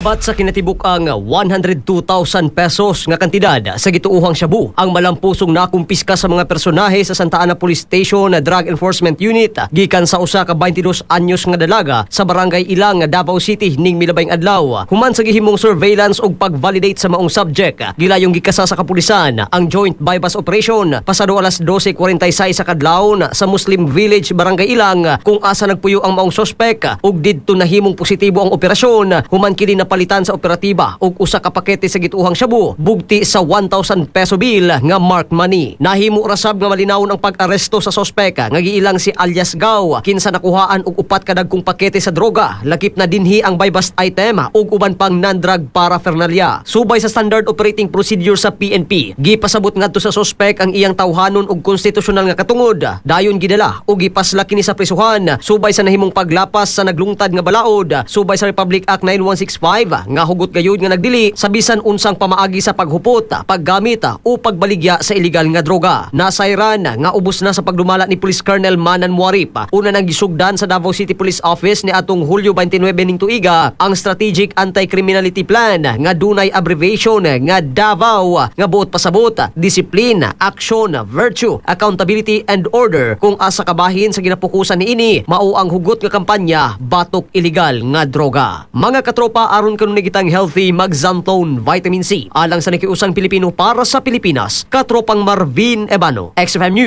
Bat sa kinatibuk ang 102,000 pesos nga kantidad sa gituuhang shabu ang malampusong nakumpiska sa mga personahe sa Santa Ana Police Station na Drug Enforcement Unit gikan sa usa ka 22 anyos nga dalaga sa Barangay Ilang, Davao City ning milabayng adlaw. Human sa gihimong surveillance ug pag-validate sa maong subject, gilayong gikasa sa kapulisan ang joint bypass operation pasado alas 12:46 sa kadlawon sa Muslim Village, Barangay Ilang, kung asa nagpuyo ang maong suspek ug didto nahimong positibo ang operasyon. Human kini napalitan sa operatiba ug usa ka pakete sa gituuhang shabu bugti sa 1,000 peso bill nga marked money. Nahimo rasab nga malinawon ang pag-aresto sa sospek nga giilang si alias Gao kinsa nakuhaan og upat ka dagkong pakete sa droga, lakip na dinhi ang buy-bust item ug uban pang non-drug paraphernalia. Subay sa standard operating procedure sa PNP, gipasabot ngadto sa sospek ang iyang tawhanon ug konstitusyonal nga katungod. Dayon gidala ug gipasla kini sa prisuhan subay sa nahimong paglapas sa naglungtad nga balaod subay sa Republic Act 9165 nga hugot gayud nga nagdili sa bisan unsang pamaagi sa paghupot, paggamit o pagbaligya sa illegal nga droga. Nasayran nga ubos na sa pagdumala ni Police Colonel Manan Muarip una nang gisugdan sa Davao City Police Office ni atong Hulyo 29 ning tuiga ang Strategic Anti-Criminality Plan nga dunay abbreviation nga Davao nga buot pasabot, discipline, action, virtue, accountability and order, kung asa kabahin sa ginapukusan niini mao ang hugot nga kampanya batok illegal nga droga. Mga katropa, aron kanon gitang healthy mag-Zantone Vitamin C alang sa nakiusang Pilipino para sa Pilipinas. Katropang Marvin Ebano, XFM News.